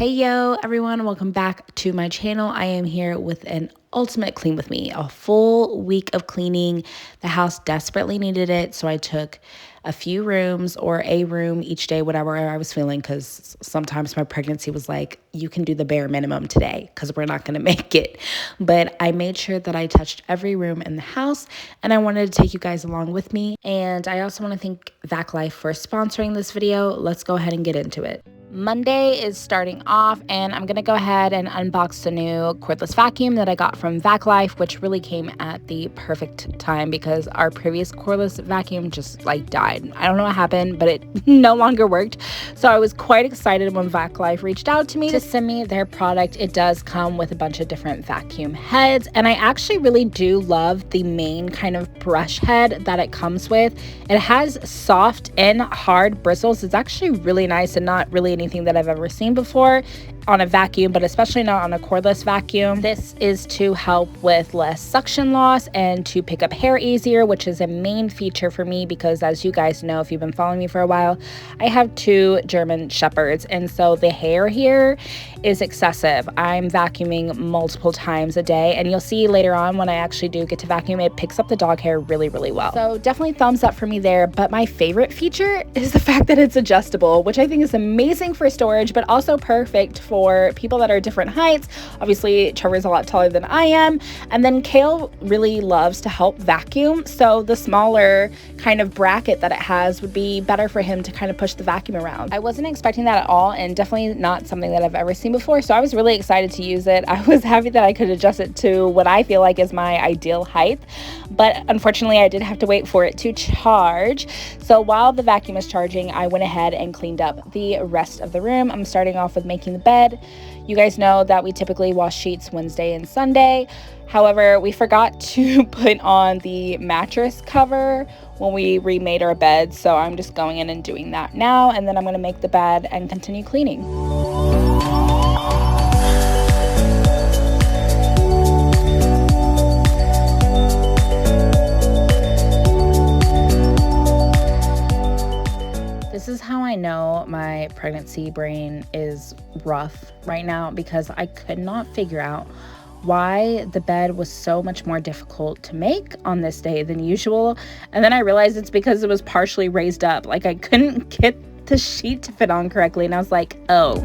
Hey yo everyone, welcome back to my channel. I am here with an ultimate clean with me, a full week of cleaning. The house desperately needed it, so I took a few rooms or a room each day, whatever I was feeling, because sometimes my pregnancy was like, you can do the bare minimum today because we're not going to make it. But I made sure that I touched every room in the house, and I wanted to take you guys along with me. And I also want to thank LiQWYD for sponsoring this video. Let's go ahead and get into it. Monday is starting off, and I'm going to go ahead and unbox the new cordless vacuum that I got from LiQWYD, which really came at the perfect time because our previous cordless vacuum just like died. I don't know what happened, but it no longer worked. So I was quite excited when LiQWYD reached out to me to send me their product. It does come with a bunch of different vacuum heads, and I actually really do love the main kind of brush head that it comes with. It has soft and hard bristles. It's actually really nice and not really anything that I've ever seen before on a vacuum, but especially not on a cordless vacuum. This is to help with less suction loss and to pick up hair easier, which is a main feature for me because, as you guys know, if you've been following me for a while, I have 2 German Shepherds, and so the hair here is excessive. I'm vacuuming multiple times a day, and you'll see later on when I actually do get to vacuum, it picks up the dog hair really, really well. So definitely thumbs up for me there. But my favorite feature is the fact that it's adjustable, which I think is amazing for storage, but also perfect for people that are different heights. Obviously, Trevor's a lot taller than I am, and then Kale really loves to help vacuum, so the smaller kind of bracket that it has would be better for him to kind of push the vacuum around. I wasn't expecting that at all, and definitely not something that I've ever seen before, so I was really excited to use it. I was happy that I could adjust it to what I feel like is my ideal height, but unfortunately I did have to wait for it to charge. So while the vacuum is charging, I went ahead and cleaned up the rest of the room. I'm starting off with making the bed. You guys know that we typically wash sheets Wednesday and Sunday. However, we forgot to put on the mattress cover when we remade our bed, so I'm just going in and doing that now, and then I'm going to make the bed and continue cleaning. This is how I know my pregnancy brain is rough right now, because I could not figure out why the bed was so much more difficult to make on this day than usual. And then I realized it's because it was partially raised up. Like, I couldn't get the sheet to fit on correctly, and I was like, oh.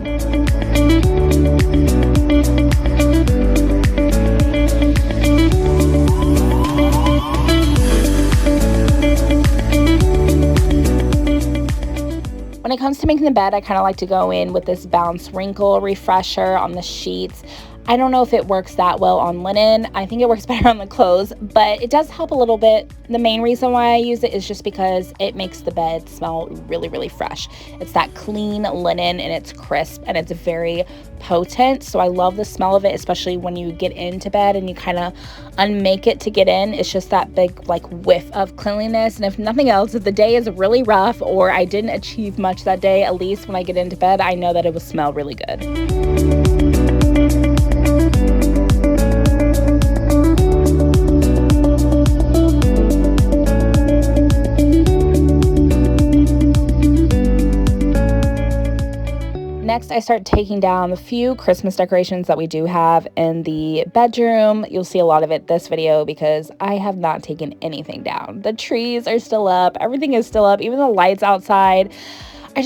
When it comes to making the bed, I kind of like to go in with this bounce wrinkle refresher on the sheets. I don't know if it works that well on linen. I think it works better on the clothes, but it does help a little bit. The main reason why I use it is just because it makes the bed smell really, really fresh. It's that clean linen, and it's crisp, and it's very potent. So I love the smell of it, especially when you get into bed and you kind of unmake it to get in. It's just that big like whiff of cleanliness. And if nothing else, if the day is really rough or I didn't achieve much that day, at least when I get into bed, I know that it will smell really good. Next, I start taking down the few Christmas decorations that we do have in the bedroom. You'll see a lot of it this video because I have not taken anything down. The trees are still up. Everything is still up, even the lights outside. I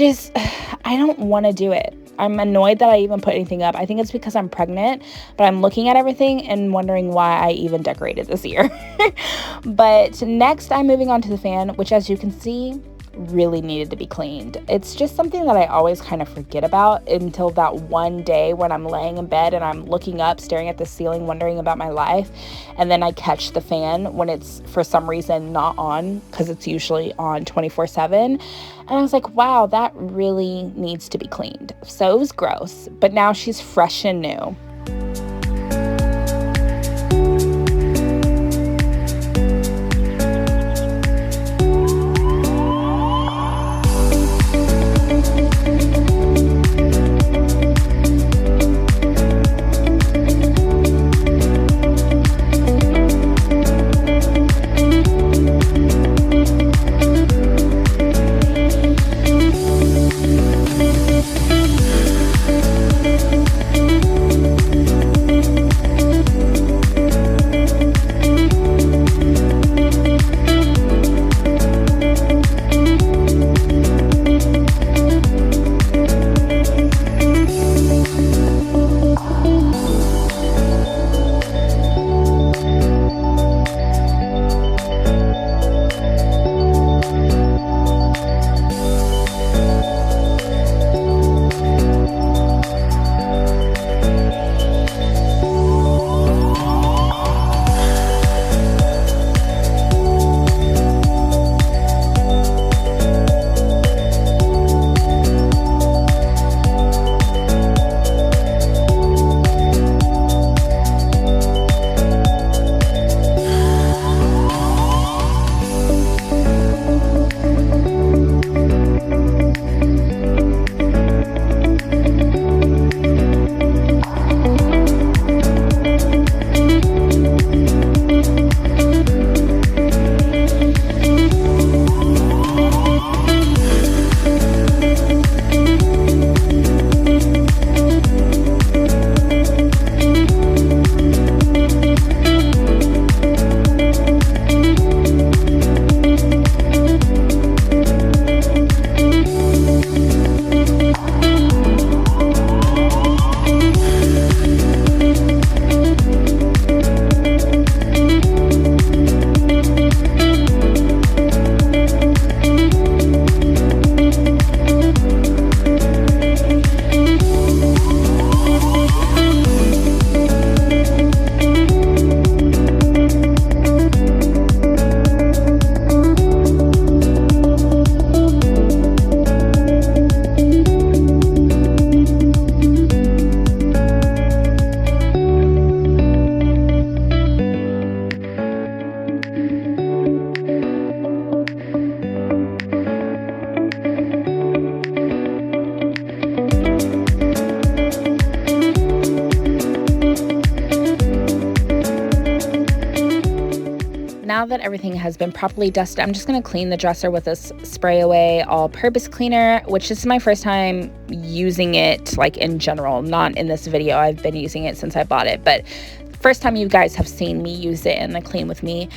don't want to do it. I'm annoyed that I even put anything up. I think it's because I'm pregnant, but I'm looking at everything and wondering why I even decorated this year. But next, I'm moving on to the fan, which, as you can see, really needed to be cleaned. It's just something that I always kind of forget about until that one day when I'm laying in bed and I'm looking up, staring at the ceiling, wondering about my life, and then I catch the fan when it's for some reason not on, because it's usually on 24/7, and I was like, wow, that really needs to be cleaned. So it was gross, but now she's fresh and new. now that everything has been properly dusted, I'm just going to clean the dresser with this spray away all-purpose cleaner, which this is my first time using it like in general, not in this video. I've been using it since I bought it, but first time you guys have seen me use it in the clean with me.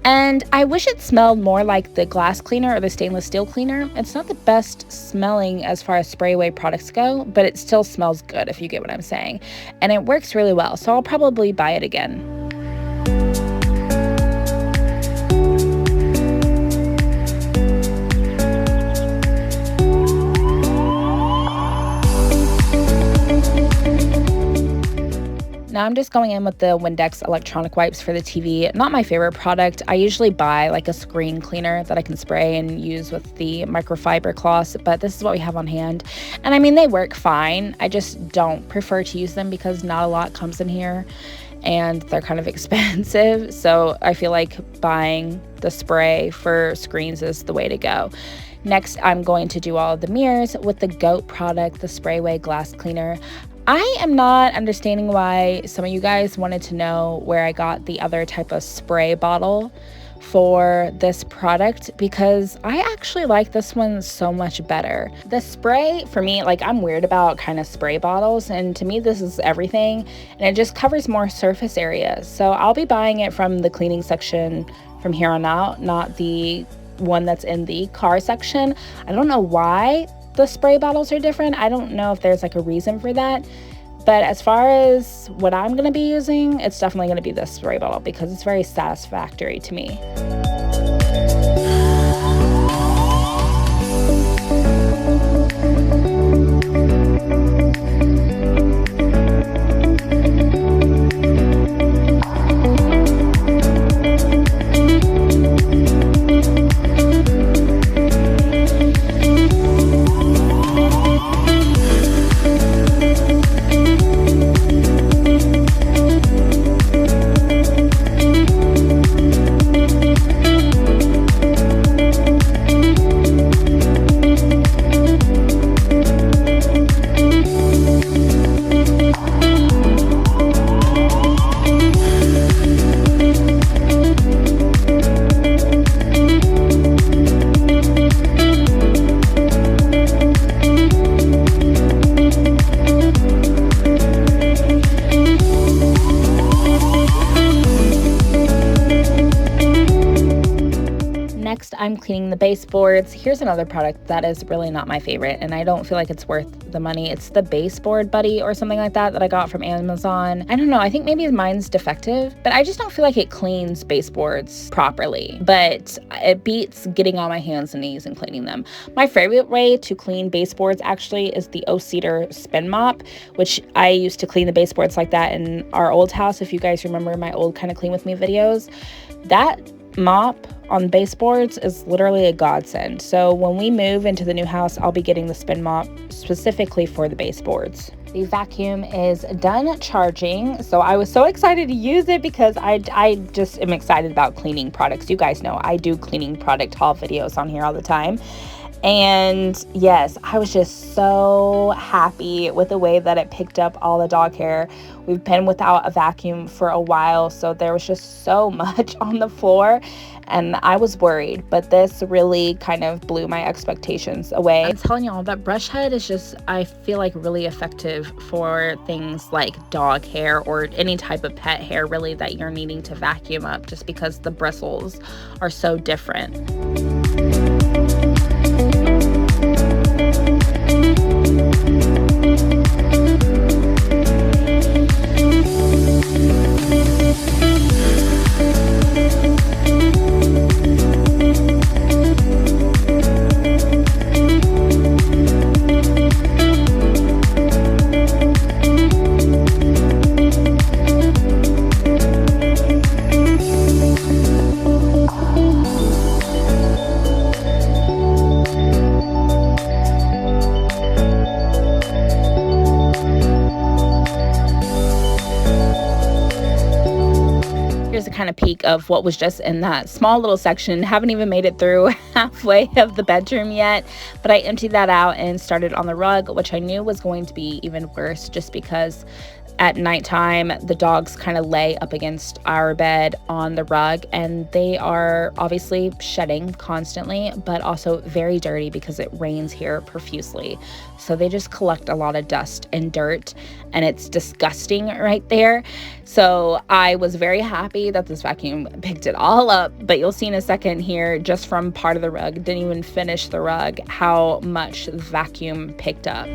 And I wish it smelled more like the glass cleaner or the stainless steel cleaner. It's not the best smelling as far as spray away products go, but it still smells good, if you get what I'm saying. And it works really well, so I'll probably buy it again. Now I'm just going in with the Windex electronic wipes for the TV. Not my favorite product. I usually buy like a screen cleaner that I can spray and use with the microfiber cloths, but this is what we have on hand. And I mean, they work fine. I just don't prefer to use them because not a lot comes in here and they're kind of expensive. So I feel like buying the spray for screens is the way to go. Next, I'm going to do all of the mirrors with the GOAT product, the Spray Away Glass Cleaner. I am not understanding why some of you guys wanted to know where I got the other type of spray bottle for this product, because I actually like this one so much better. The spray, for me, like, I'm weird about kind of spray bottles, and to me this is everything, and it just covers more surface area. So I'll be buying it from the cleaning section from here on out, not the one that's in the car section. I don't know why the spray bottles are different. I don't know if there's like a reason for that, but as far as what I'm going to be using, it's definitely going to be this spray bottle because it's very satisfactory to me. Next, I'm cleaning the baseboards. Here's another product that is really not my favorite, and I don't feel like it's worth the money. It's the baseboard buddy or something like that I got from Amazon. I don't know, I think maybe mine's defective, but I just don't feel like it cleans baseboards properly. But it beats getting on my hands and knees and cleaning them. My favorite way to clean baseboards actually is the O-Cedar spin mop, which I used to clean the baseboards like that in our old house. If you guys remember my old kind of clean with me videos, that mop on baseboards is literally a godsend. So when we move into the new house, I'll be getting the spin mop specifically for the baseboards. The vacuum is done charging, so I was so excited to use it because I just am excited about cleaning products. You guys know I do cleaning product haul videos on here all the time. And yes, I was just so happy with the way that it picked up all the dog hair. We've been without a vacuum for a while, so there was just so much on the floor and I was worried, but this really kind of blew my expectations away. I'm telling y'all, that brush head is just, I feel like, really effective for things like dog hair or any type of pet hair really that you're needing to vacuum up, just because the bristles are so different. a kind of peek of what was just in that small little section. Haven't even made it through halfway of the bedroom yet, but I emptied that out and started on the rug, which I knew was going to be even worse just because at nighttime, the dogs kind of lay up against our bed on the rug, and they are obviously shedding constantly, but also very dirty because it rains here profusely. So they just collect a lot of dust and dirt, and it's disgusting right there. So I was very happy that this vacuum picked it all up, but you'll see in a second here, just from part of the rug, didn't even finish the rug, how much the vacuum picked up.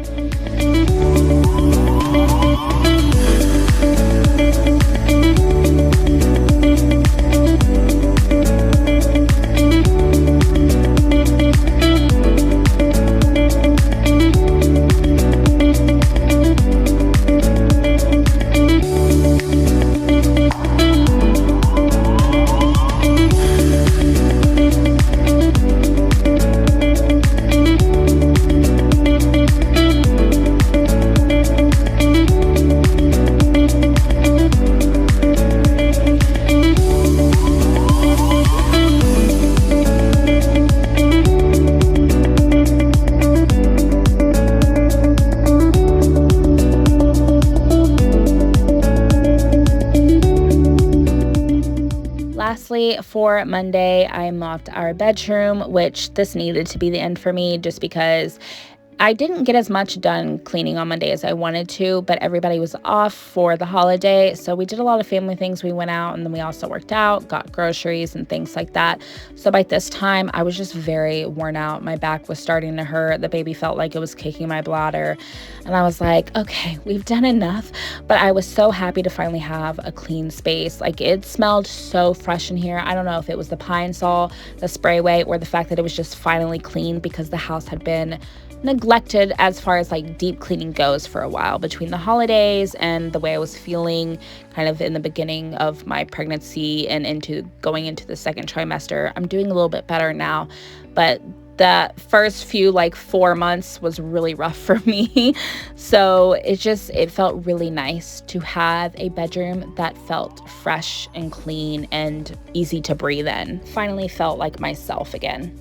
Lastly, for Monday, I mopped our bedroom, which this needed to be the end for me just because I didn't get as much done cleaning on Monday as I wanted to, but everybody was off for the holiday, so we did a lot of family things. We went out, and then we also worked out, got groceries and things like that. So by this time, I was just very worn out. My back was starting to hurt. The baby felt like it was kicking my bladder, and I was like, okay, we've done enough. But I was so happy to finally have a clean space. Like, it smelled so fresh in here. I don't know if it was the Pine Sol, the sprayway, or the fact that it was just finally clean because the house had been neglected as far as like deep cleaning goes for a while between the holidays and the way I was feeling kind of in the beginning of my pregnancy and going into the second trimester. I'm doing a little bit better now, but the first few like 4 months was really rough for me. So it felt really nice to have a bedroom that felt fresh and clean and easy to breathe in. Finally felt like myself again.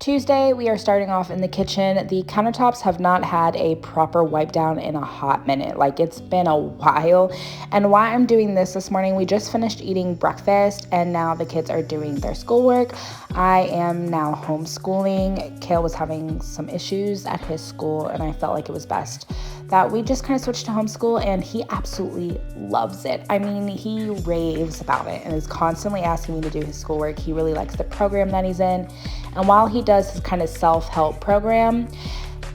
Tuesday, we are starting off in the kitchen. The countertops have not had a proper wipe down in a hot minute. Like, it's been a while. And why I'm doing this morning, we just finished eating breakfast and now the kids are doing their schoolwork. I am now homeschooling. Kale was having some issues at his school, and I felt like it was best that we just kind of switched to homeschool, and he absolutely loves it. I mean, he raves about it and is constantly asking me to do his schoolwork. He really likes the program that he's in. And while he does his kind of self-help program,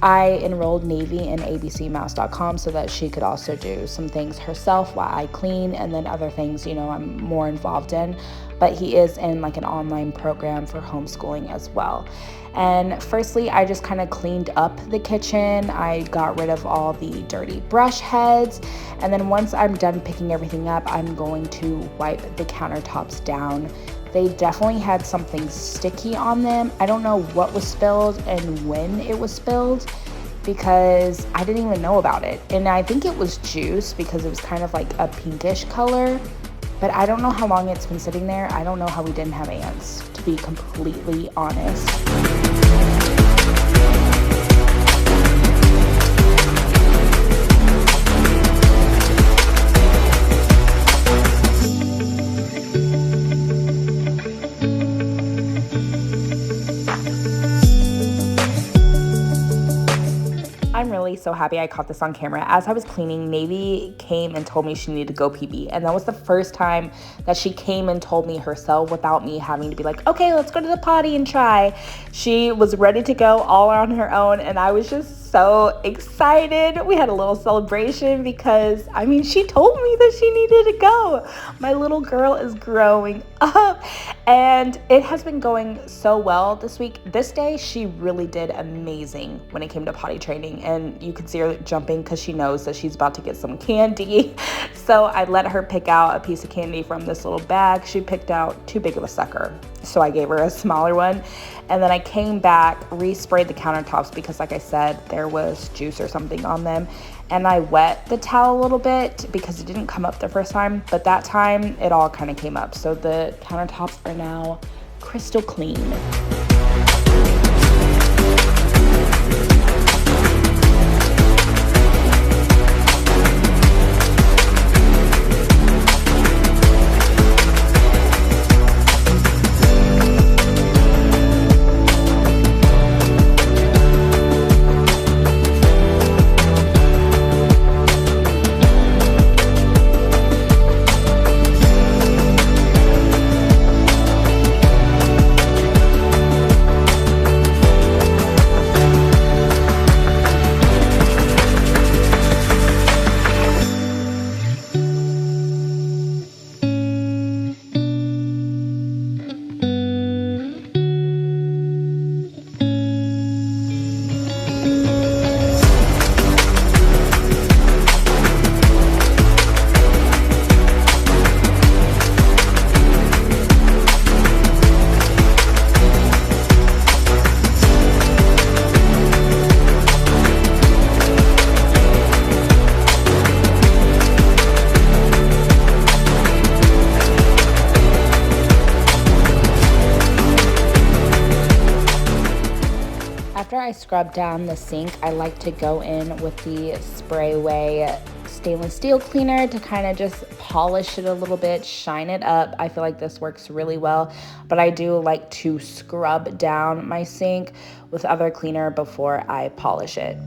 I enrolled Navy in abcmouse.com so that she could also do some things herself while I clean, and then other things, I'm more involved in. But he is in like an online program for homeschooling as well. And firstly, I just kind of cleaned up the kitchen. I got rid of all the dirty brush heads. And then once I'm done picking everything up, I'm going to wipe the countertops down. They definitely had something sticky on them. I don't know what was spilled and when it was spilled because I didn't even know about it. And I think it was juice because it was kind of like a pinkish color. But I don't know how long it's been sitting there. I don't know how we didn't have ants, to be completely honest. I'm really so happy I caught this on camera. As I was cleaning, Navy came and told me she needed to go pee-pee. And that was the first time that she came and told me herself without me having to be like, okay, let's go to the potty and try. She was ready to go all on her own, and I was just so excited. We had a little celebration because, she told me that she needed to go. My little girl is growing up, and it has been going so well this week. This day, she really did amazing when it came to potty training, and you could see her jumping because she knows that she's about to get some candy. So I let her pick out a piece of candy from this little bag. She picked out too big of a sucker, so I gave her a smaller one. And then I came back, resprayed the countertops because, like I said, there was juice or something on them. and I wet the towel a little bit because it didn't come up the first time, but that time it all kind of came up. So the countertops are now crystal clean. After I scrub down the sink, I like to go in with the Sprayway stainless steel cleaner to kind of just polish it a little bit, shine it up. I feel like this works really well, but I do like to scrub down my sink with other cleaner before I polish it.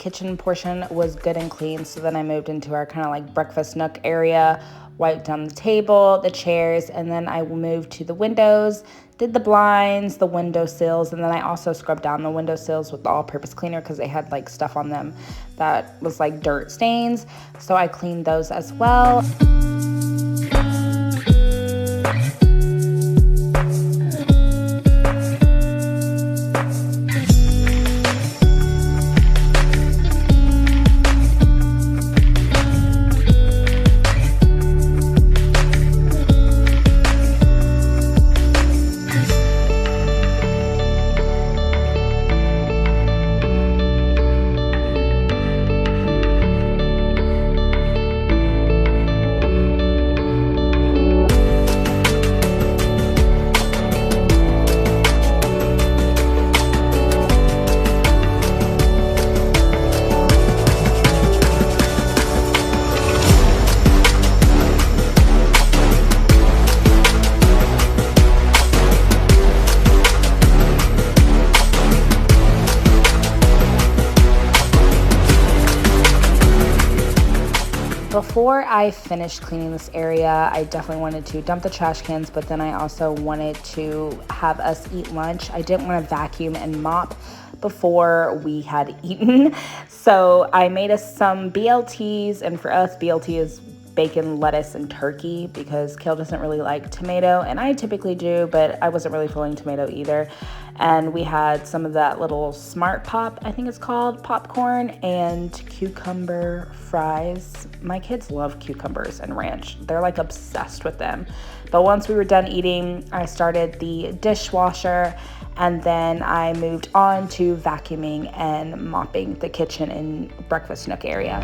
kitchen portion was good and clean, so then I moved into our kind of like breakfast nook area, wiped down the table, the chairs, and then I moved to the windows, did the blinds, the windowsills, and then I also scrubbed down the windowsills with the all-purpose cleaner because they had like stuff on them that was like dirt stains, so I cleaned those as well. Before I finished cleaning this area, I definitely wanted to dump the trash cans, but then I also wanted to have us eat lunch. I didn't want to vacuum and mop before we had eaten. So I made us some BLTs, and for us, BLT is bacon, lettuce, and turkey because Kale doesn't really like tomato, and I typically do, but I wasn't really feeling tomato either. And we had some of that little Smart Pop, I think it's called, popcorn, and cucumber fries. My kids love cucumbers and ranch. They're like obsessed with them. But once we were done eating, I started the dishwasher, and then I moved on to vacuuming and mopping the kitchen and breakfast nook area.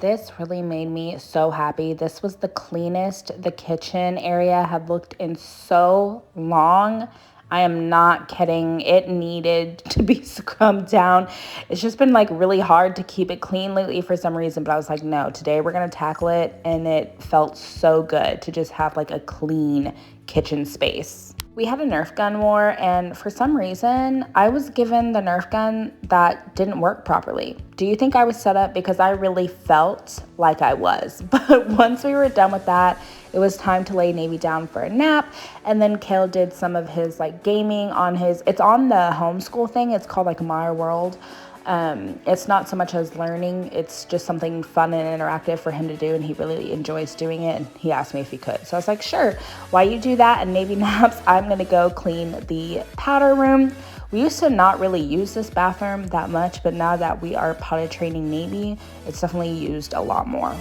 This really made me so happy. This was the cleanest the kitchen area had looked in so long. I am not kidding. It needed to be scrubbed down. It's just been like really hard to keep it clean lately for some reason, but I was like, no, today we're gonna tackle it, and it felt so good to just have like a clean kitchen space. We had a Nerf gun war, and for some reason, I was given the Nerf gun that didn't work properly. Do you think I was set up? Because I really felt like I was. But once we were done with that, it was time to lay Navy down for a nap, and then Kale did some of his like gaming on his, it's on the homeschool thing, it's called like My World. It's not so much as learning, it's just something fun and interactive for him to do, and he really enjoys doing it, and he asked me if he could. So I was like, sure, while you do that and Navy naps, I'm gonna go clean the powder room. We used to not really use this bathroom that much, but now that we are potty training Navy, it's definitely used a lot more.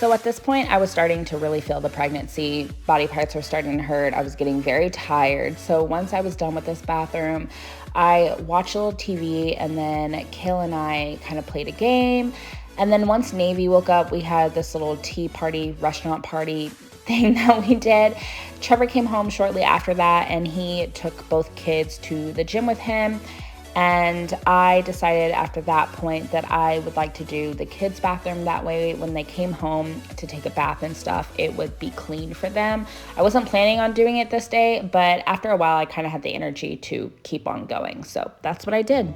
So at this point, I was starting to really feel the pregnancy. Body parts were starting to hurt. I was getting very tired. So once I was done with this bathroom, I watched a little TV, and then Kayla and I kind of played a game. And then once Navy woke up, we had this little tea party, restaurant party thing that we did. Trevor came home shortly after that, and he took both kids to the gym with him. And I decided after that point that I would like to do the kids' bathroom. That way, when they came home to take a bath and stuff, it would be clean for them. I wasn't planning on doing it this day, but after a while, I kind of had the energy to keep on going. So that's what I did.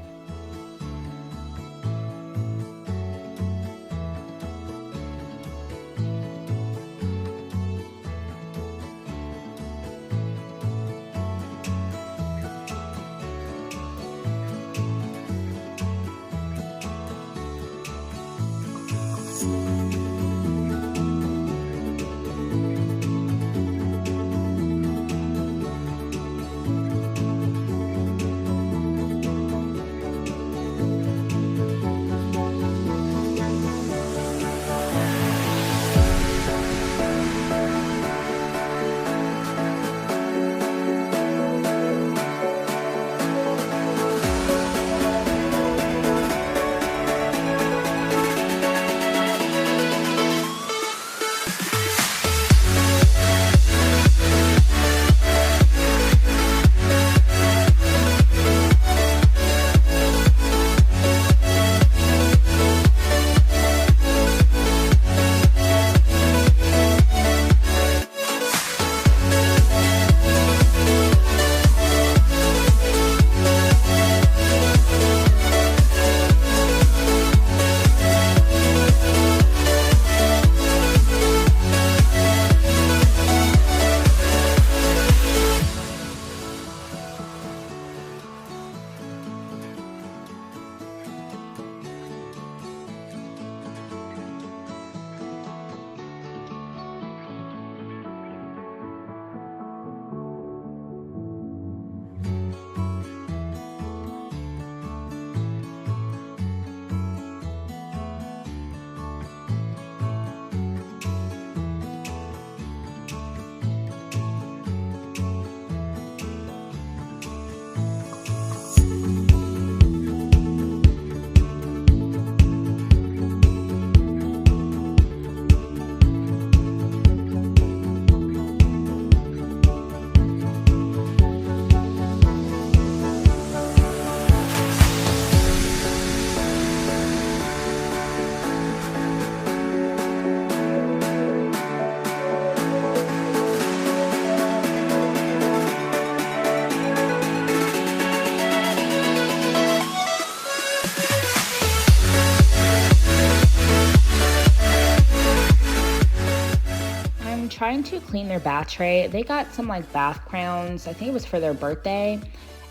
trying to clean their bath tray. They got some like bath crowns. I think it was for their birthday.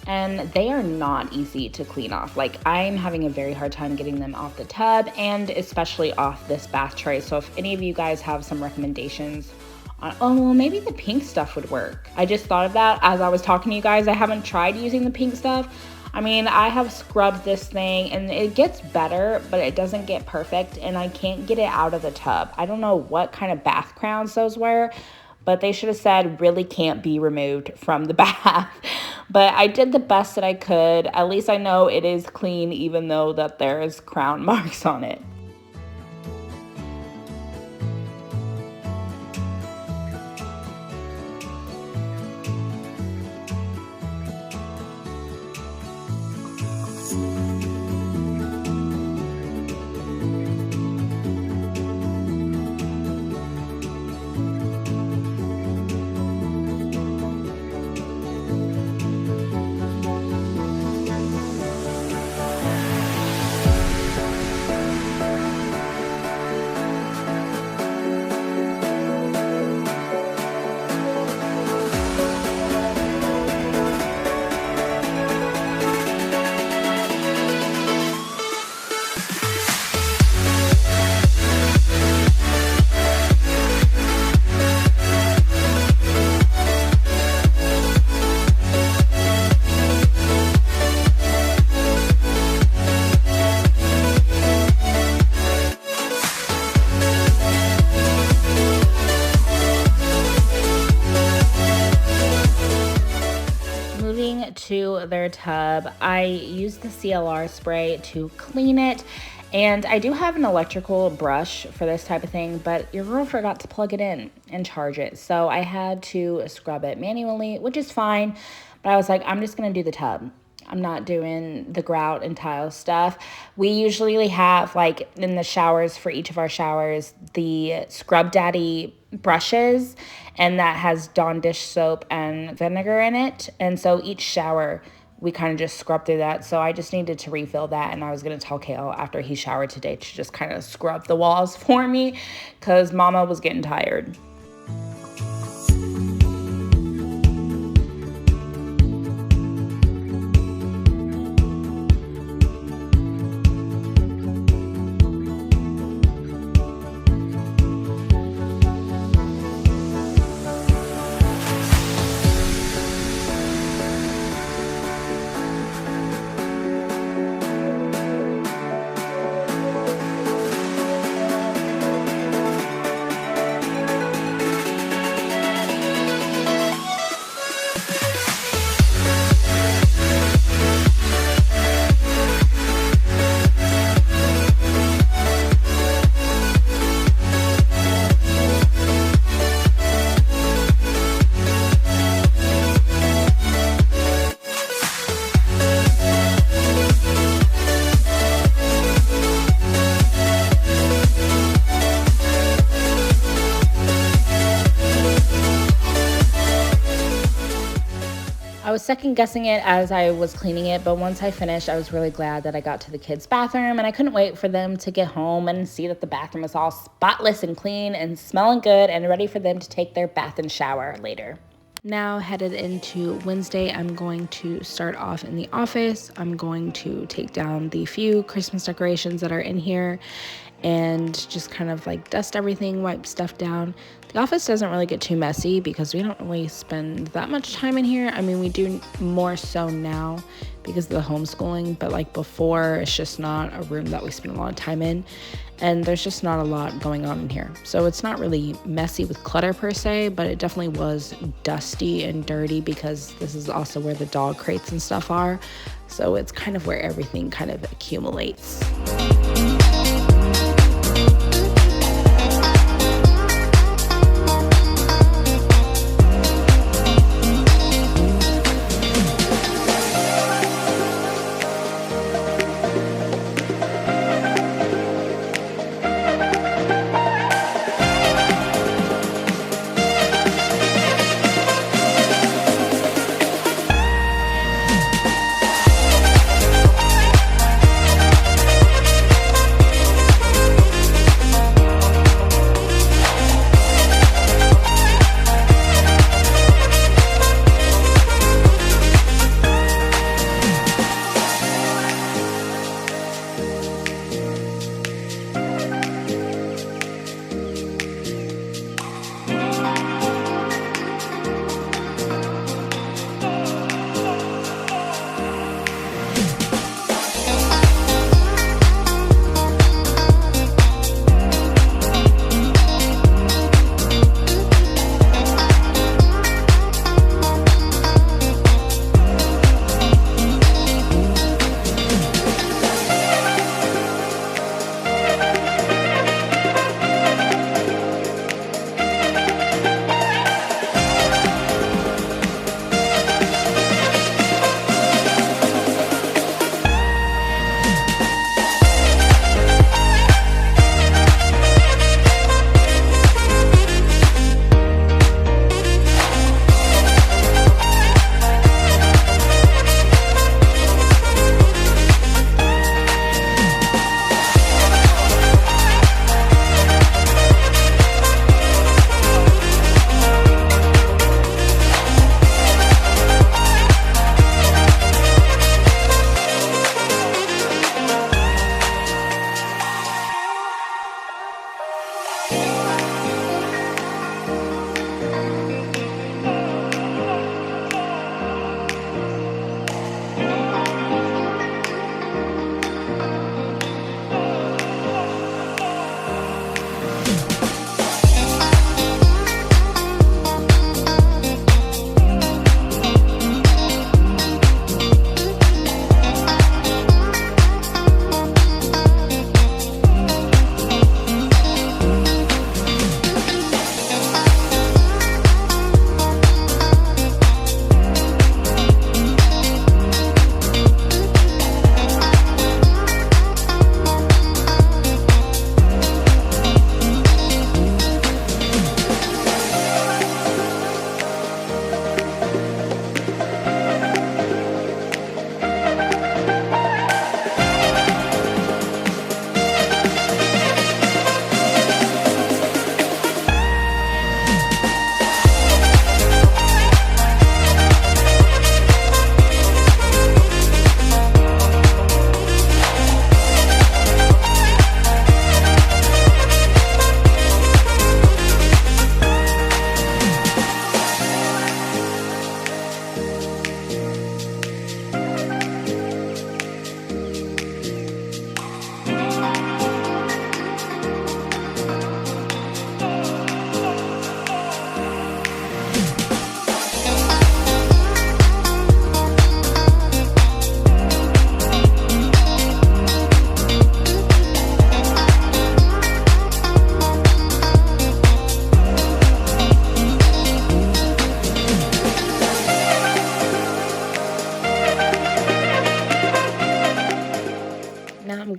And they are not easy to clean off. Like, I'm having a very hard time getting them off the tub and especially off this bath tray. So if any of you guys have some recommendations on, oh, well, maybe the pink stuff would work. I just thought of that as I was talking to you guys. I haven't tried using the pink stuff. I mean, I have scrubbed this thing and it gets better, but it doesn't get perfect and I can't get it out of the tub. I don't know what kind of bath crowns those were, but they should have said really can't be removed from the bath. But I did the best that I could. At least I know it is clean, even though that there is crown marks on it. To their tub, I use the CLR spray to clean it, and I do have an electrical brush for this type of thing, but your girl forgot to plug it in and charge it, so I had to scrub it manually, which is fine. But I was like, I'm just gonna do the tub. I'm not doing the grout and tile stuff. We usually have, like, in the showers, for each of our showers, the Scrub Daddy brushes, and that has Dawn dish soap and vinegar in it. And so each shower, we kind of just scrub through that. So I just needed to refill that, and I was going to tell Kale after he showered today to just kind of scrub the walls for me because Mama was getting tired. I was second guessing it as I was cleaning it, but once I finished, I was really glad that I got to the kids' bathroom, and I couldn't wait for them to get home and see that the bathroom was all spotless and clean and smelling good and ready for them to take their bath and shower later. Now headed into Wednesday, I'm going to start off in the office. I'm going to take down the few Christmas decorations that are in here and just kind of like dust everything, wipe stuff down. The office doesn't really get too messy because we don't really spend that much time in here. I mean, we do more so now because of the homeschooling, but like before, it's just not a room that we spend a lot of time in, and there's just not a lot going on in here. So it's not really messy with clutter per se, but it definitely was dusty and dirty because this is also where the dog crates and stuff are. So it's kind of where everything kind of accumulates.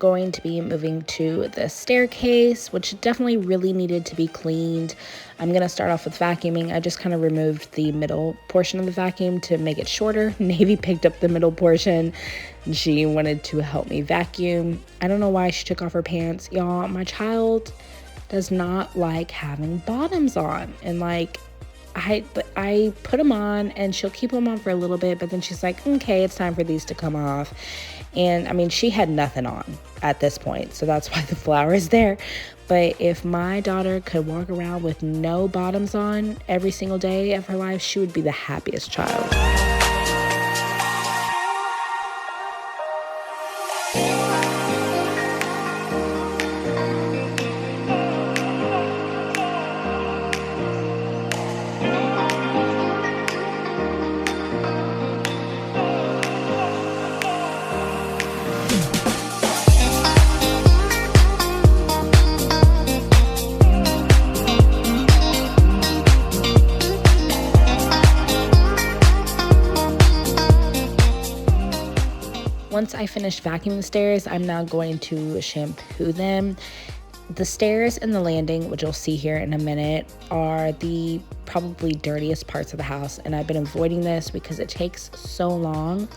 going to be moving to the staircase, which definitely really needed to be cleaned. I'm going to start off with vacuuming. I just kind of removed the middle portion of the vacuum to make it shorter. Navy picked up the middle portion and she wanted to help me vacuum. I don't know why she took off her pants. Y'all, my child does not like having bottoms on. And like, I put them on and she'll keep them on for a little bit, but then she's like, okay, it's time for these to come off. And I mean, she had nothing on at this point, so that's why the flower is there. But if my daughter could walk around with no bottoms on every single day of her life, she would be the happiest child. Once I finished vacuuming the stairs, I'm now going to shampoo them. The stairs and the landing, which you'll see here in a minute, are the probably dirtiest parts of the house, and I've been avoiding this because it takes so long.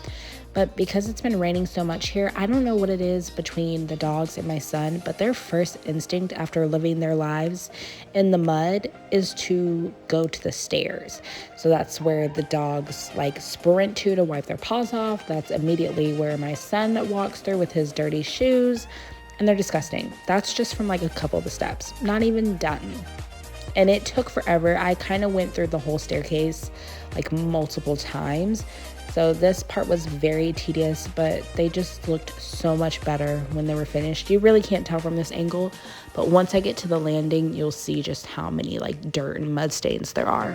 But because it's been raining so much here, I don't know what it is between the dogs and my son, but their first instinct after living their lives in the mud is to go to the stairs. So that's where the dogs like sprint to wipe their paws off. That's immediately where my son walks through with his dirty shoes, and they're disgusting. That's just from like a couple of the steps, not even done. And it took forever. I kind of went through the whole staircase like multiple times. So this part was very tedious, but they just looked so much better when they were finished. You really can't tell from this angle, but once I get to the landing, you'll see just how many like dirt and mud stains there are.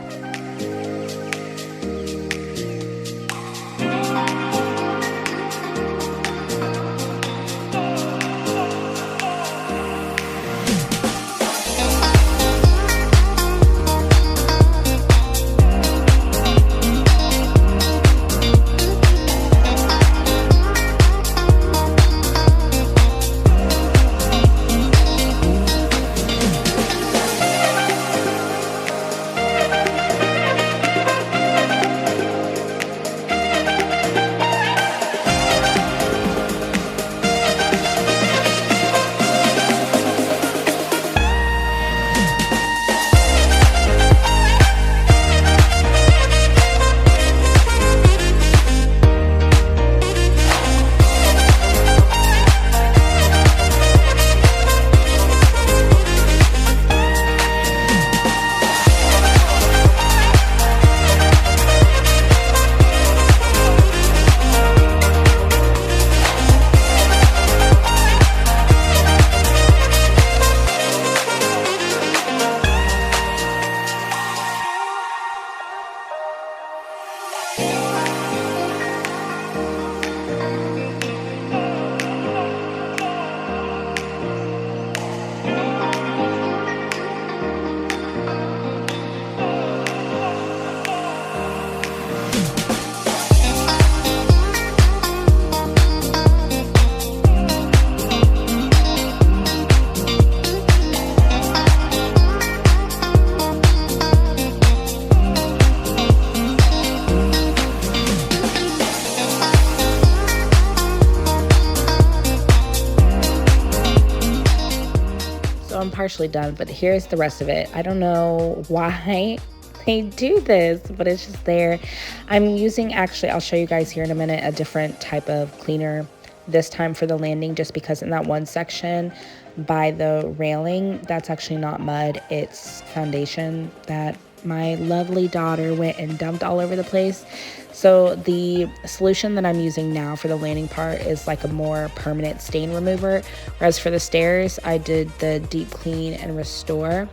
I'm partially done, but here's the rest of it. I don't know why they do this, but it's just there. I'm using, actually, I'll show you guys here in a minute, a different type of cleaner this time for the landing, just because in that one section by the railing, that's actually not mud, it's foundation that my lovely daughter went and dumped all over the place. So the solution that I'm using now for the landing part is like a more permanent stain remover, whereas for the stairs I did the deep clean and restore.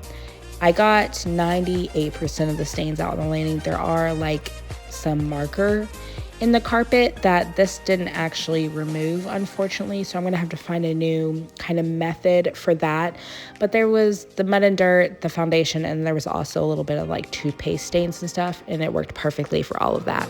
I got 98% of the stains out on the landing. There are like some marker in the carpet that this didn't actually remove, unfortunately, so I'm gonna have to find a new kind of method for that. But there was the mud and dirt, the foundation, and there was also a little bit of like toothpaste stains and stuff, and it worked perfectly for all of that.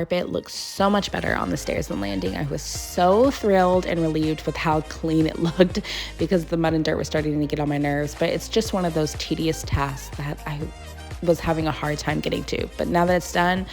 carpet looks so much better on the stairs and landing. I was so thrilled and relieved with how clean it looked because the mud and dirt was starting to get on my nerves. But it's just one of those tedious tasks that I was having a hard time getting to. But now that it's done,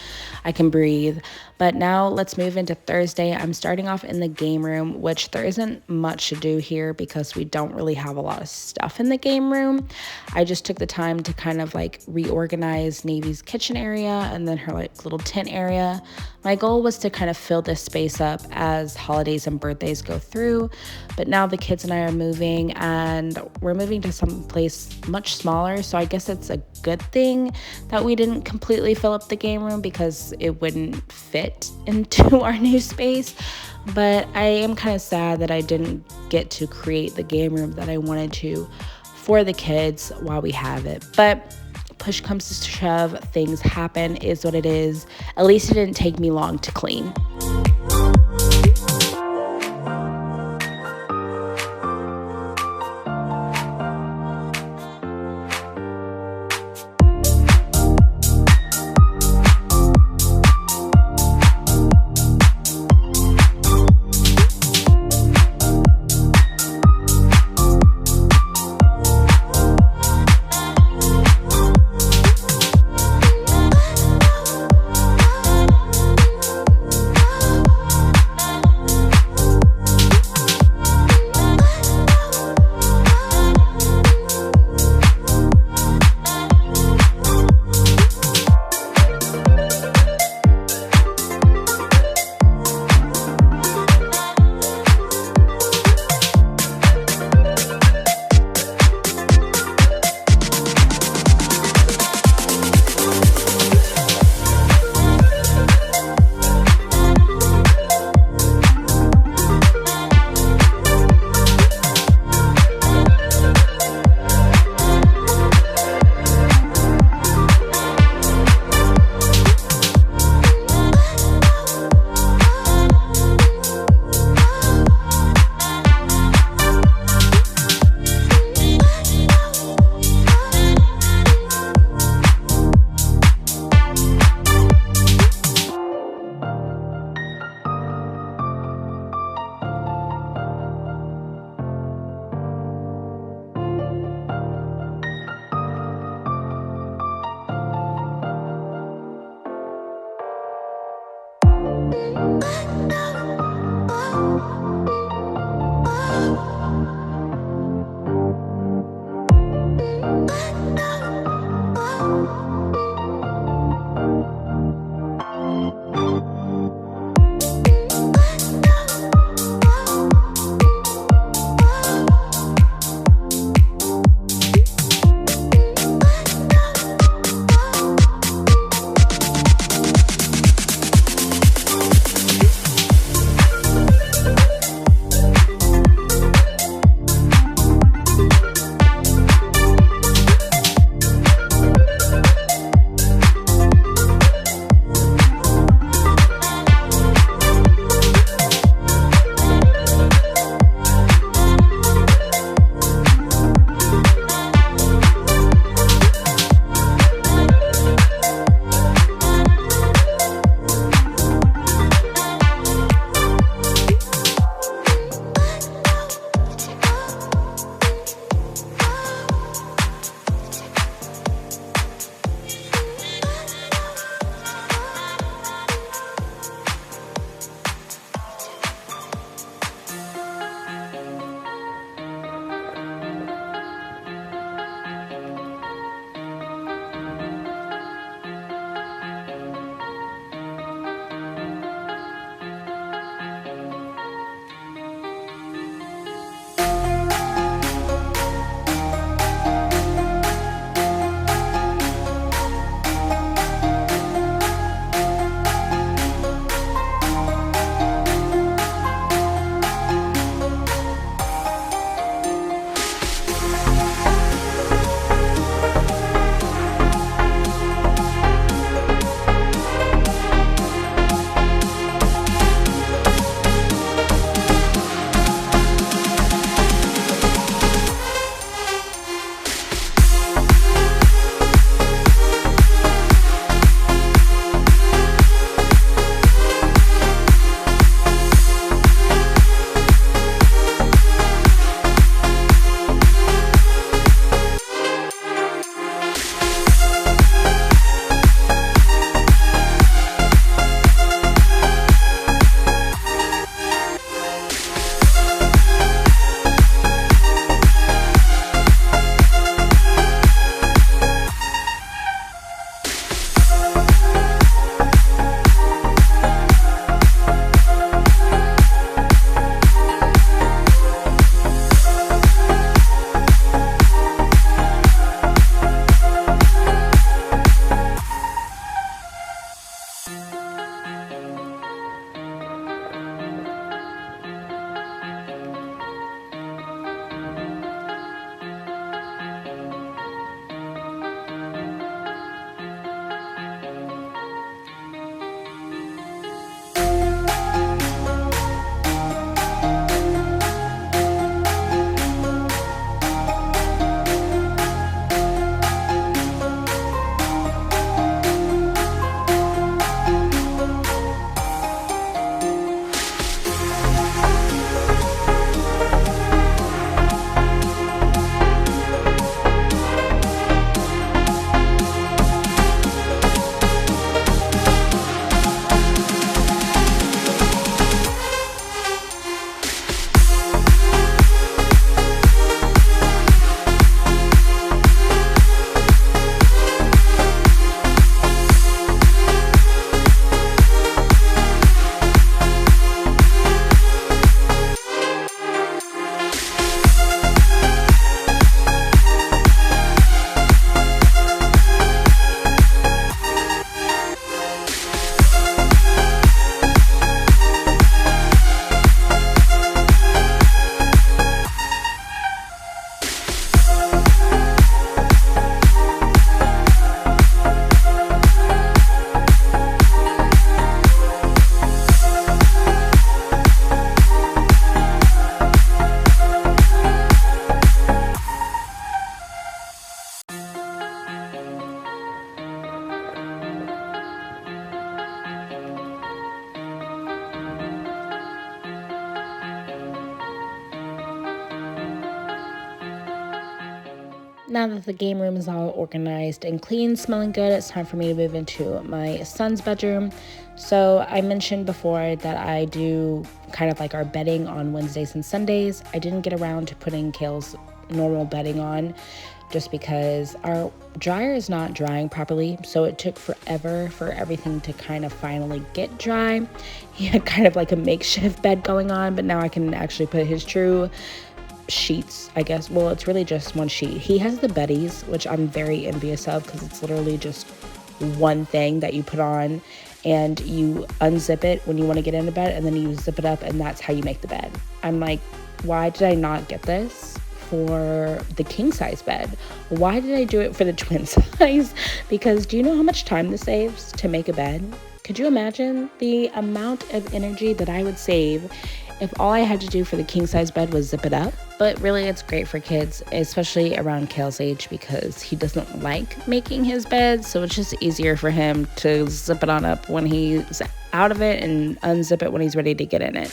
I can breathe. But now let's move into Thursday. I'm starting off in the game room, which there isn't much to do here because we don't really have a lot of stuff in the game room. I just took the time to kind of like reorganize Navy's kitchen area and then her like little tent area. My goal was to kind of fill this space up as holidays and birthdays go through. But now the kids and I are moving, and we're moving to some place much smaller. So I guess it's a good thing that we didn't completely fill up the game room because it wouldn't fit into our new space. But I am kind of sad that I didn't get to create the game room that I wanted to for the kids while we have it. But push comes to shove, things happen, is what it is. At least it didn't take me long to clean. Now that the game room is all organized and clean, smelling good, it's time for me to move into my son's bedroom. So I mentioned before that I do kind of like our bedding on Wednesdays and Sundays. I didn't get around to putting Kale's normal bedding on just because our dryer is not drying properly. So it took forever for everything to kind of finally get dry. He had kind of like a makeshift bed going on, but now I can actually put his true sheets, I guess. Well, it's really just one sheet. He has the Betties, which I'm very envious of because it's literally just one thing that you put on and you unzip it when you want to get into bed, and then you zip it up, and that's how you make the bed. I'm like, why did I not get this for the king size bed? Why did I do it for the twin size? Because do you know how much time this saves to make a bed? Could you imagine the amount of energy that I would save if all I had to do for the king size bed was zip it up? But really, it's great for kids, especially around Kale's age, because he doesn't like making his bed. So it's just easier for him to zip it on up when he's out of it and unzip it when he's ready to get in it.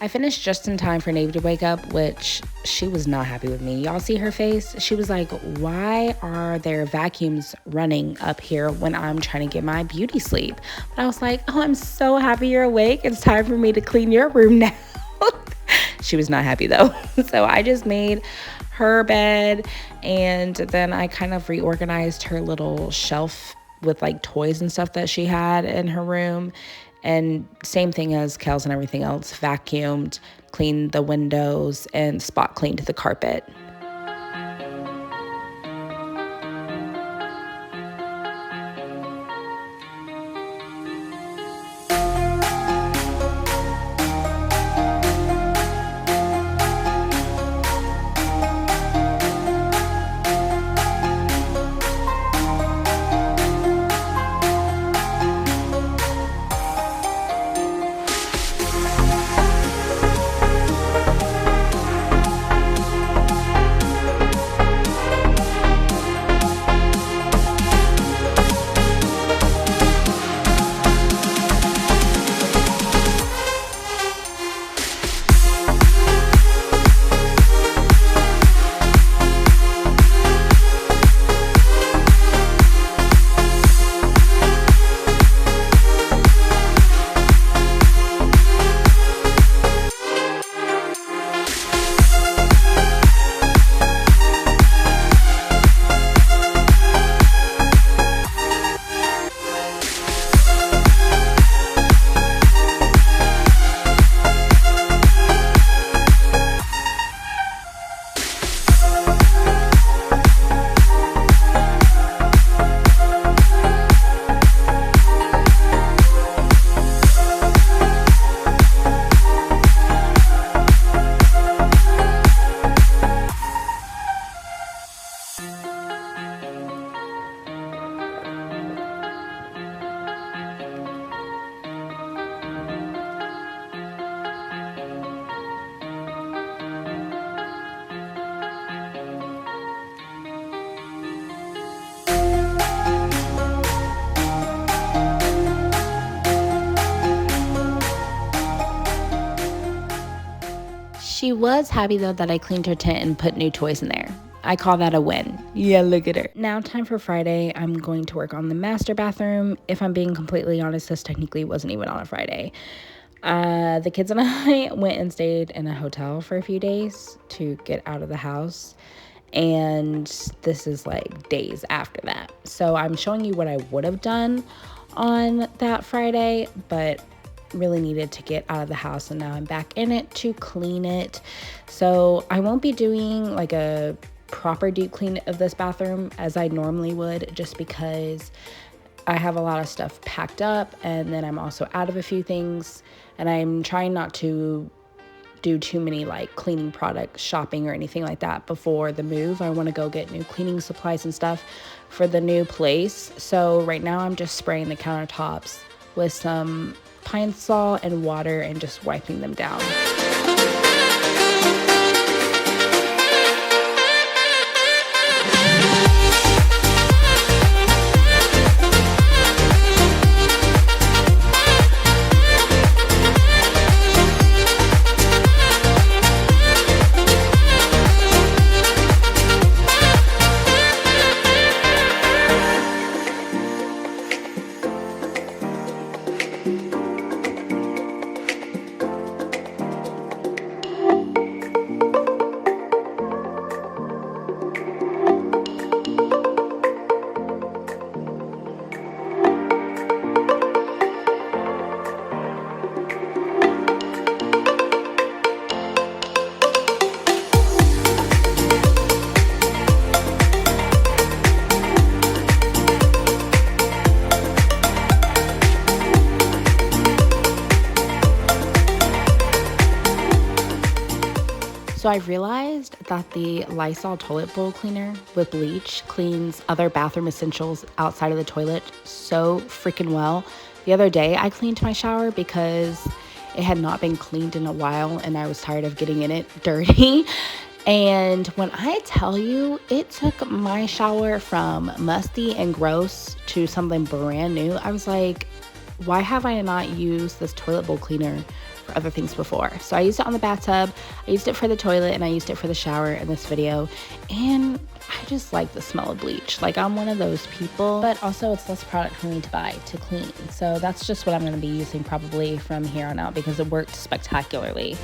I finished just in time for Navy to wake up, which she was not happy with me. Y'all see her face? She was like, why are there vacuums running up here when I'm trying to get my beauty sleep? But I was like, oh, I'm so happy you're awake. It's time for me to clean your room now. She was not happy though. So I just made her bed, and then I kind of reorganized her little shelf with like toys and stuff that she had in her room. And same thing as Kale's and everything else, vacuumed, cleaned the windows, and spot cleaned the carpet. She was happy though that I cleaned her tent and put new toys in there. I call that a win. Yeah, look at her. Now time for Friday. I'm going to work on the master bathroom. If I'm being completely honest, this technically wasn't even on a Friday. The kids and I went and stayed in a hotel for a few days to get out of the house. And this is like days after that. So I'm showing you what I would have done on that Friday, but really needed to get out of the house, and now I'm back in it to clean it. So I won't be doing like a proper deep clean of this bathroom as I normally would, just because I have a lot of stuff packed up, and then I'm also out of a few things, and I'm trying not to do too many like cleaning product shopping or anything like that before the move. I want to go get new cleaning supplies and stuff for the new place. So right now I'm just spraying the countertops with some Pine Sol and water and just wiping them down. So I realized that the Lysol toilet bowl cleaner with bleach cleans other bathroom essentials outside of the toilet so freaking well. The other day I cleaned my shower because it had not been cleaned in a while and I was tired of getting in it dirty. And when I tell you, it took my shower from musty and gross to something brand new, I was like, why have I not used this toilet bowl cleaner for other things before? So I used it on the bathtub, I used it for the toilet, and I used it for the shower in this video. And I just like the smell of bleach. Like, I'm one of those people, but also it's less product for me to buy to clean. So that's just what I'm going to be using probably from here on out because it worked spectacularly.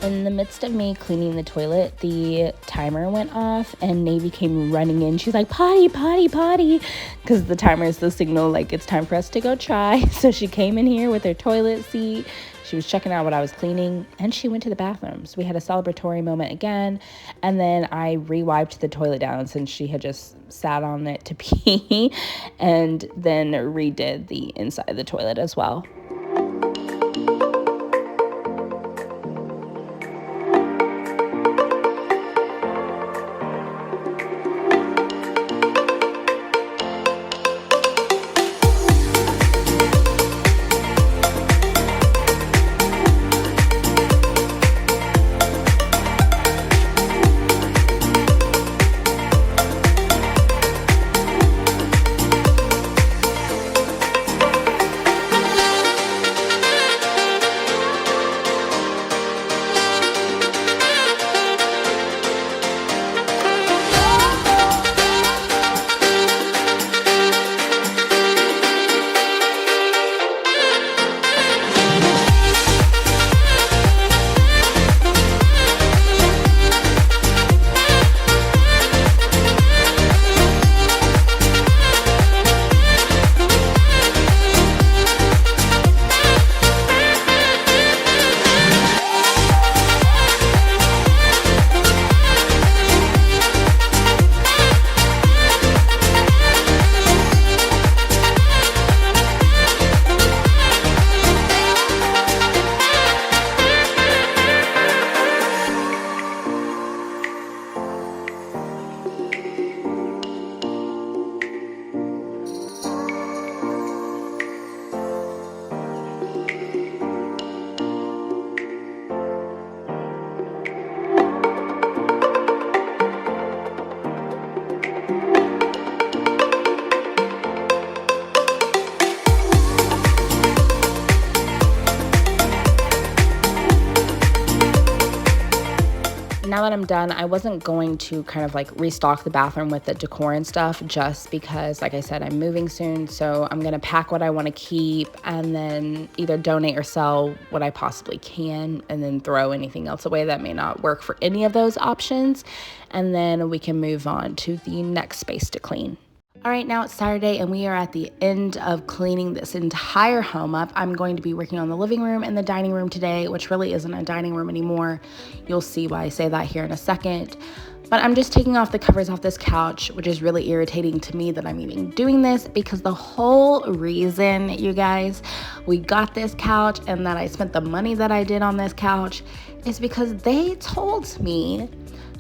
In the midst of me cleaning the toilet, the timer went off and Navy came running in. She's like, potty, potty, potty, because the timer is the signal like it's time for us to go try. So she came in here with her toilet seat. She was checking out what I was cleaning and she went to the bathroom. So we had a celebratory moment again. And then I re-wiped the toilet down since she had just sat on it to pee, and then redid the inside of the toilet as well. now that I'm done, I wasn't going to kind of like restock the bathroom with the decor and stuff, just because, like I said, I'm moving soon. So I'm gonna pack what I want to keep and then either donate or sell what I possibly can, and then throw anything else away that may not work for any of those options. And then we can move on to the next space to clean. All right, now it's Saturday and we are at the end of cleaning this entire home up. I'm going to be working on the living room and the dining room today, which really isn't a dining room anymore. You'll see why I say that here in a second. But I'm just taking off the covers off this couch, which is really irritating to me that I'm even doing this, because the whole reason, you guys, we got this couch and that I spent the money that I did on this couch is because they told me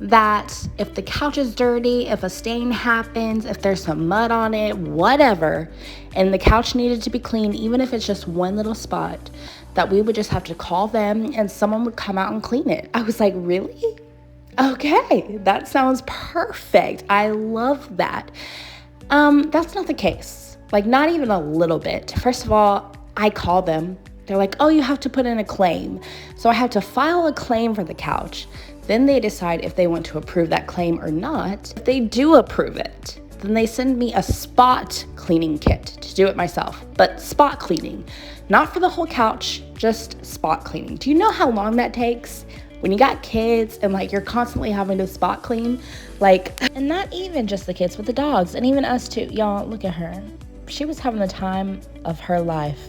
that if the couch is dirty, if a stain happens, if there's some mud on it, whatever, and the couch needed to be cleaned, even if it's just one little spot, that we would just have to call them and someone would come out and clean it. I was like, really? Okay, that sounds perfect. I love that. That's not the case. Like, not even a little bit. First of all, I called them. They're like, oh, you have to put in a claim. So I had to file a claim for the couch. Then they decide if they want to approve that claim or not. If they do approve it, then they send me a spot cleaning kit to do it myself, but spot cleaning, not for the whole couch, just spot cleaning. Do you know how long that takes? When you got kids and like you're constantly having to spot clean, like, and not even just the kids, but the dogs and even us too. Y'all, look at her. She was having the time of her life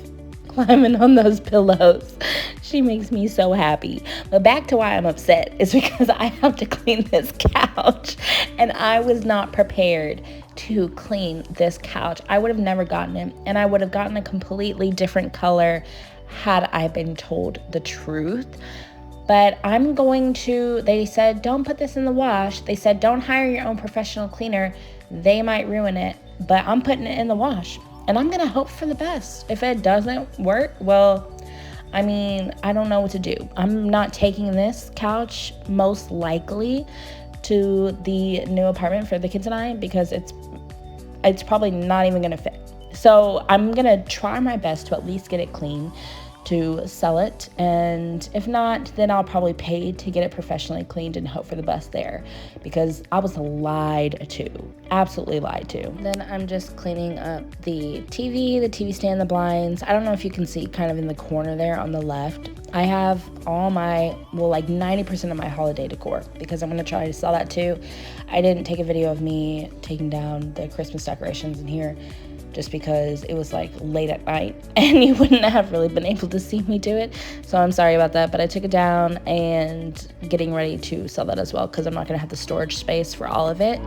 climbing on those pillows. She makes me so happy. But back to why I'm upset is because I have to clean this couch and I was not prepared to clean this couch. I would have never gotten it, and I would have gotten a completely different color had I been told the truth. But I'm going to, they said, don't put this in the wash. They said, don't hire your own professional cleaner. They might ruin it, but I'm putting it in the wash. And I'm going to hope for the best. If it doesn't work, well, I mean, I don't know what to do. I'm not taking this couch most likely to the new apartment for the kids and I, because it's probably not even going to fit. So I'm going to try my best to at least get it clean, to sell it, and if not, then I'll probably pay to get it professionally cleaned and hope for the best there, because I was lied to, absolutely lied to. Then I'm just cleaning up the TV stand, the blinds. I don't know if you can see kind of in the corner there on the left, I have all my, well, like 90% of my holiday decor, because I'm going to try to sell that too. I didn't take a video of me taking down the Christmas decorations in here, just because it was like late at night and you wouldn't have really been able to see me do it. So I'm sorry about that, but I took it down and getting ready to sell that as well, because I'm not gonna have the storage space for all of it.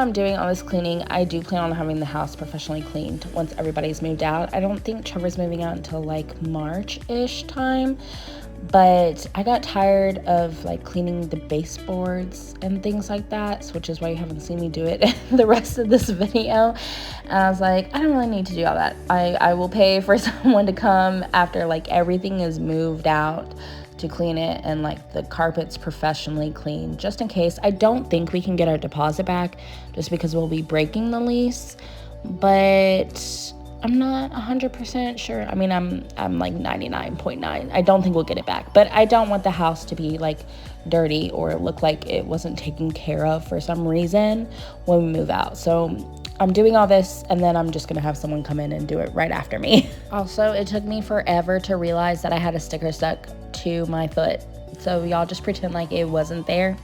I'm doing all this cleaning, I do plan on having the house professionally cleaned once everybody's moved out. I don't think Trevor's moving out until like March-ish time, but I got tired of like cleaning the baseboards and things like that, which is why you haven't seen me do it the rest of this video. And I was like, I don't really need to do all that. I will pay for someone to come after like everything is moved out to clean it and like the carpet's professionally cleaned, just in case. I don't think we can get our deposit back just because we'll be breaking the lease, but I'm not 100% sure. I mean, I'm like 99.9. I don't think we'll get it back, but I don't want the house to be like dirty or look like it wasn't taken care of for some reason when we move out. So I'm doing all this, and then I'm just gonna have someone come in and do it right after me. Also, it took me forever to realize that I had a sticker stuck to my foot. So y'all just pretend like it wasn't there.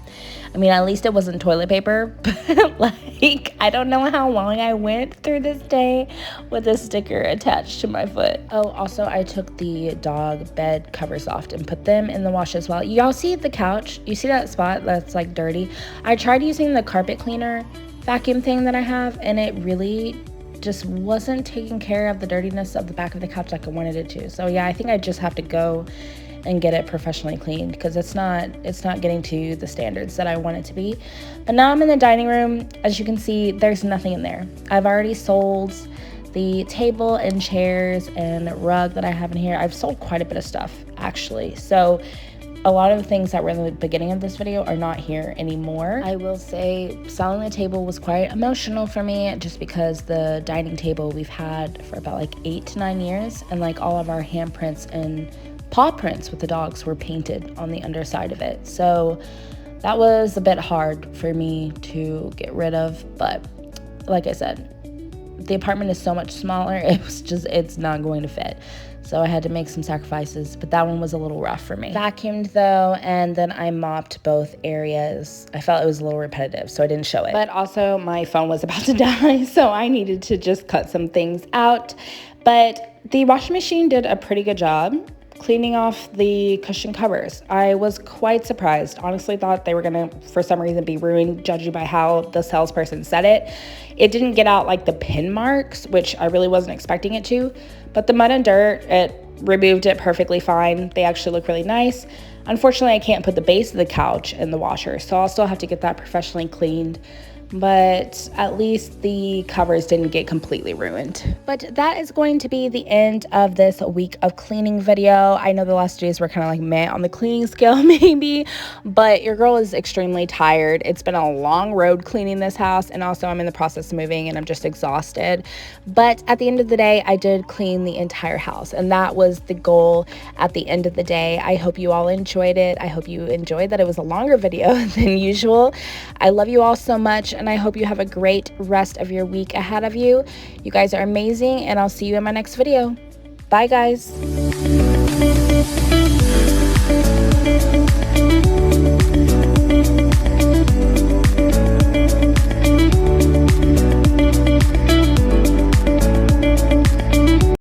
I mean, at least it wasn't toilet paper, but like, I don't know how long I went through this day with a sticker attached to my foot. Oh, also, I took the dog bed covers off and put them in the wash as well. Y'all see the couch? You see that spot that's like dirty? I tried using the carpet cleaner vacuum thing that I have, and it really just wasn't taking care of the dirtiness of the back of the couch like I wanted it to. So yeah, I think I just have to go and get it professionally cleaned because it's not getting to the standards that I want it to be. But now I'm in the dining room. As you can see, there's nothing in there. I've already sold the table and chairs and rug that I have in here. I've sold quite a bit of stuff actually. So a lot of the things that were in the beginning of this video are not here anymore. I will say selling the table was quite emotional for me just because the dining table we've had for about like 8 to 9 years, and like all of our handprints and paw prints with the dogs were painted on the underside of it. So that was a bit hard for me to get rid of, but like I said, the apartment is so much smaller, it's not going to fit. So I had to make some sacrifices, but that one was a little rough for me. Vacuumed though, and then I mopped both areas. I felt it was a little repetitive, so I didn't show it. But also my phone was about to die, so I needed to just cut some things out. But the washing machine did a pretty good job cleaning off the cushion covers. I was quite surprised. Honestly thought they were gonna, for some reason, be ruined, judging by how the salesperson said it. It didn't get out like the pin marks, which I really wasn't expecting it to, but the mud and dirt, it removed it perfectly fine. They actually look really nice. Unfortunately, I can't put the base of the couch in the washer, so I'll still have to get that professionally cleaned. But at least the covers didn't get completely ruined. But that is going to be the end of this week of cleaning video. I know the last 2 days were kind of like meh on the cleaning scale maybe, but your girl is extremely tired. It's been a long road cleaning this house, and also I'm in the process of moving and I'm just exhausted. But at the end of the day, I did clean the entire house, and that was the goal at the end of the day. I hope you all enjoyed it. I hope you enjoyed that it was a longer video than usual. I love you all so much, and I hope you have a great rest of your week ahead of you. You guys are amazing, and I'll see you in my next video. Bye, guys.